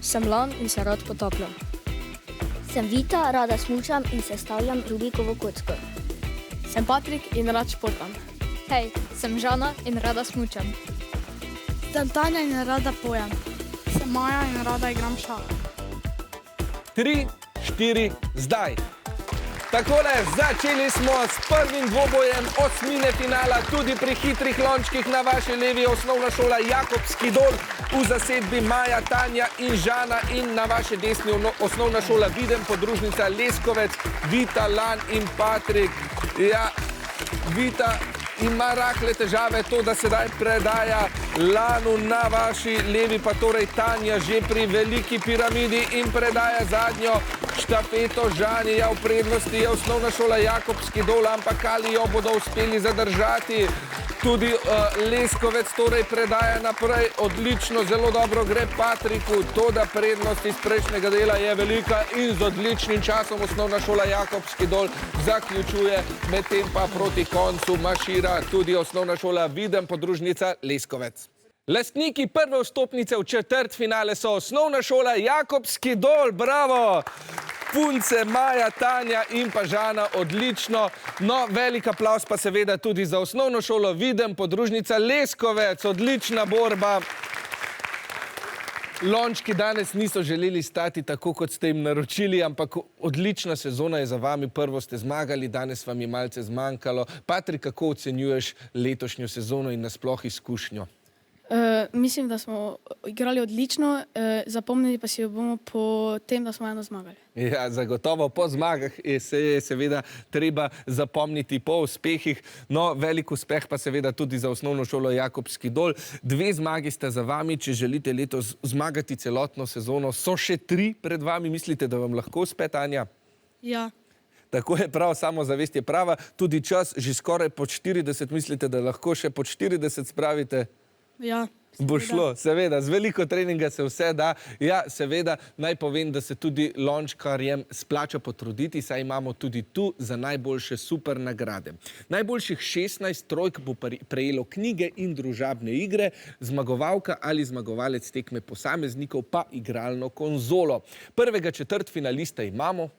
Sem Lan in se rad potapljam. Sem Vita, rada smučam in sestavljam Rubikovo kocko. Sem Patrik in rad športam. Hej, sem Žana in rada smučam. Sem Tanja in rada pojem. Sem Maja in rada igram šah. 3, 4, zdaj. Takole, začeli smo s prvim dvobojem osmine finala, tudi pri hitrih lončkih. Na vaši levi osnovna šola Jakobski Dol v zasedbi Maja, Tanja in Žana, in na vaši desni osnovna šola Videm, podružnica Leskovec, Vita, Lan in Patrik. Ja, Vita ima rahle težave, to, da sedaj predaja Lanu, na vaši levi pa torej Tanja že pri veliki piramidi in predaja zadnjo štafeto Žani. Ja, v prednosti je osnovna šola Jakobski Dol, ampak ali jo bodo uspeli zadržati? Tudi Leskovec torej predaja naprej, odlično, zelo dobro gre Patriku, toda prednost iz prejšnjega dela je velika in z odličnim časom osnovna šola Jakobski Dol zaključuje, medtem pa proti koncu mašira tudi osnovna šola Videm, podružnica Leskovec. Lastniki prve vstopnice v četrtfinale so osnovna šola Jakobski Dol, bravo! Punce, Maja, Tanja in pa Žana, odlično. No, velik aplavz pa seveda tudi za osnovno šolo Videm, podružnica Leskovec, odlična borba. Lončki danes niso želeli stati tako, kot ste jim naročili, ampak odlična sezona je za vami, prvo ste zmagali, danes vam je malce zmanjkalo. Patrik, kako ocenjuješ letošnjo sezono in nasploh izkušnjo? Mislim, da smo igrali odlično, zapomnili pa si jo bomo po tem, da smo eno zmagali. Ja, zagotovo po zmagah se je seveda treba zapomniti po uspehih. No, velik uspeh pa seveda tudi za osnovno šolo Jakobski Dol. 2 zmagi sta za vami, če želite letos zmagati celotno sezono. So še 3 pred vami, mislite, da vam lahko uspe, Tanja? Ja. Tako je prav, samozavest je prava. Tudi čas že skoraj pod 40, mislite, da lahko še pod 40 spravite? Ja. Bo šlo, seveda, z veliko treninga se vse da. Ja, seveda, naj povem, da se tudi lončkarjem splača potruditi, saj imamo tudi tu za najboljše super nagrade. Najboljših 16 trojk bo prejelo knjige in družabne igre, zmagovalka ali zmagovalec tekme posameznikov pa igralno konzolo. Prvega četrtfinalista imamo,